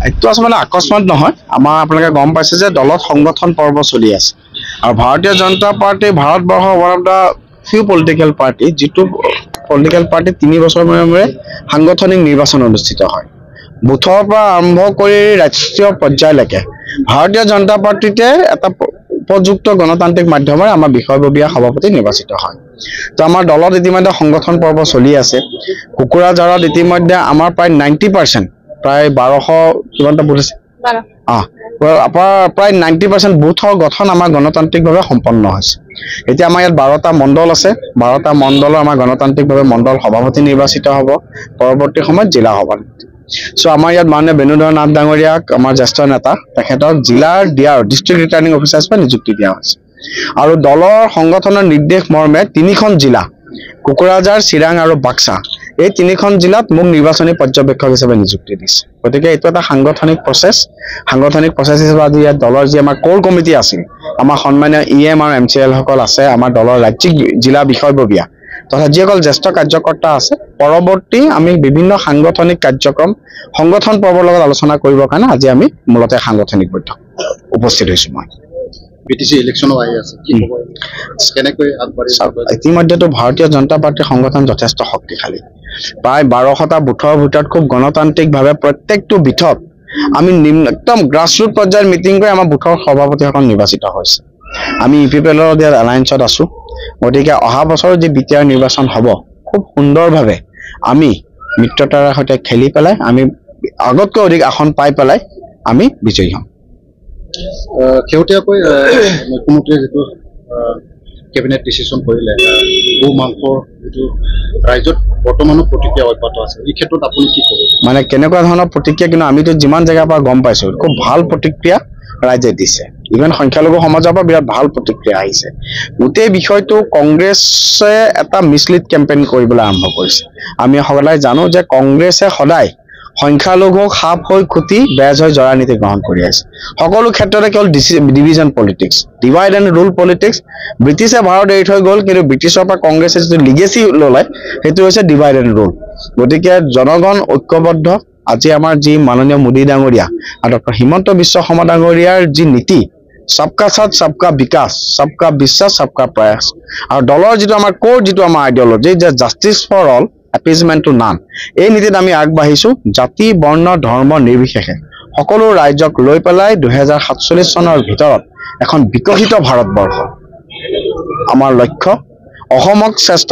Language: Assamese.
এইটো আচলতে আকস্মাত নহয় আমাৰ আপোনালোকে গম পাইছে যে দলত সংগঠন পৰ্ব চলি আছে আৰু ভাৰতীয় জনতা পাৰ্টি ভাৰতবৰ্ষৰ one of the few political party যিটো পলিটিকেল পাৰ্টি 3 বছৰ মূৰে সাংগঠনিক নিৰ্বাচন অনুষ্ঠিত হয় বুথৰ পৰা আৰম্ভ কৰি ৰাষ্ট্ৰীয় পৰ্যায়লৈকে ভাৰতীয় জনতা পাৰ্টিতে এটা উপযুক্ত গণতান্ত্ৰিক মাধ্যমেৰে আমাৰ বিষয়ববীয়া সভাপতি নিৰ্বাচিত হয় তো আমাৰ দলত ইতিমধ্যে সংগঠন পৰ্ব চলি আছে কুকুৰাঝাৰত ইতিমধ্যে আমাৰ প্ৰায় 90% প্ৰায় 1200 কিমানটা বুথ আছে প্ৰায় 90% বুথৰ গঠন আমাৰ গণতান্ত্ৰিকভাৱে সম্পন্ন হৈছে এতিয়া আমাৰ ইয়াত 12টা মণ্ডল আছে 12টা মণ্ডলৰ আমাৰ গণতান্ত্ৰিকভাৱে মণ্ডল সভাপতি নিৰ্বাচিত হ'ব পৰৱৰ্তী সময়ত জিলা সভাপতি সো আমাৰ ইয়াত মাননীয় বেনুধৰ নাথ ডাঙৰীয়াক আমাৰ জ্যেষ্ঠ নেতা তেখেতক জিলাৰ ডিষ্ট্ৰিক্ট ৰিটাৰ্নিং অফিচাৰ পৰা নিযুক্তি দিয়া হৈছে আৰু দলৰ সংগঠনৰ নিৰ্দেশ মৰ্মে 3খন জিলা কুকুৰাঝাৰ চিৰাং আৰু বাক্সা এই 3খন জিলাত মোক নিৰ্বাচনী পৰ্যবেক্ষক হিচাপে নিযুক্তি দিছে গতিকে এইটো এটা সাংগঠনিক প্ৰচেছ হিচাপে আজি ইয়াত দলৰ যি আমাৰ কোৰ কমিটি আছিল আমাৰ সন্মানীয় ইএম আৰু এমচিএল সকল আছে আমাৰ দলৰ ৰাজ্যিক জিলা বিষয়ববীয়া তথা যিসকল জ্যেষ্ঠ কাৰ্যকৰ্তা আছে পৰৱৰ্তী আমি বিভিন্ন সাংগঠনিক কাৰ্যক্ৰম সংগঠন পৰ্বৰ লগত আলোচনা কৰিবৰ কাৰণে আজি আমি মূলতে সাংগঠনিক বৈঠক উপস্থিত হৈছো মই বিটিসি ইলেকশনও আহি আছে কি হ'ব কেনেকৈ আগবাঢ়ি ইতিমধ্যেতো ভাৰতীয় জনতা পাৰ্টিৰ সংগঠন যথেষ্ট শক্তিশালী প্ৰায় 1200টা বুথৰ ভিতৰত খুব গণতান্ত্ৰিকভাৱে প্ৰত্যেকটো বিথত আমি একদম গ্ৰাছৰুট পৰ্যায়ত মিটিং কৰি আমাৰ বুথৰ সভাপতিসকল নিৰ্বাচিত হৈছে আমি ইপিপিএলৰ দিয়াৰ এলায়েন্সত আছো গতিকে অহা বছৰ যি বিটিআৰ নিৰ্বাচন হ'ব খুব সুন্দৰভাৱে আমি মিত্ৰতাৰ সৈতে খেলি পেলাই আমি আগতকৈ অধিক আসন পাই পেলাই আমি বিজয়ী হ'ম শেহতীয়াকৈ মুখ্যমন্ত্ৰীয়ে যিটো কেবিনেট ডিচিশ্যন কৰিলে গো মাংসৰ যিটো ৰাজ্যত বৰ্তমানো প্ৰতিক্ৰিয়া অব্যাহত আছে এই ক্ষেত্ৰত আপুনি কি ক'ব মানে কেনেকুৱা ধৰণৰ প্ৰতিক্ৰিয়া কিন্তু আমিতো যিমান জেগাৰ পৰা গম পাইছো খুব ভাল প্ৰতিক্ৰিয়া ৰাইজে দিছে ইভেন সংখ্যালঘু সমাজৰ পৰা বিৰাট ভাল প্ৰতিক্ৰিয়া আহিছে গোটেই বিষয়টো কংগ্ৰেছে এটা মিছলিড কেম্পেইন কৰিবলৈ আৰম্ভ কৰিছে আমি সদায় জানো যে কংগ্ৰেছে সদায় সংখ্যালঘুক সাপ হৈ খুটি বেজ হৈ জৰা নীতি গ্ৰহণ কৰি আছে সকলো ক্ষেত্ৰতে কেৱল division politics divide and rule politics ব্ৰিটিছে ভাৰত এৰি থৈ গ'ল কিন্তু ব্ৰিটিছৰ পৰা কংগ্ৰেছে যিটো লিগেচি ল'লে সেইটো হৈছে ডিভাইড এণ্ড ৰুল গতিকে জনগণ ঐক্যবদ্ধ আজি আমাৰ যি মাননীয় মোদী ডাঙৰীয়া আৰু ডক্টৰ হিমন্ত বিশ্ব শৰ্মা ডাঙৰীয়াৰ যি নীতি सबका साथ सबका विकास सबका বিশ্বাস सबका प्रयास আৰু দলৰ যিটো আমাৰ কোৰ যিটো আমাৰ আইডিঅলজি যে justice for all appeasement to none এই নীতিত আমি আগবাঢ়িছো জাতি বৰ্ণ ধৰ্ম নিৰ্বিশেষে সকলো ৰাজ্যক লৈ পেলাই 2047 চনৰ ভিতৰত এখন বিকশিত ভাৰতবৰ্ষ আমাৰ লক্ষ্য অসমক শ্ৰেষ্ঠ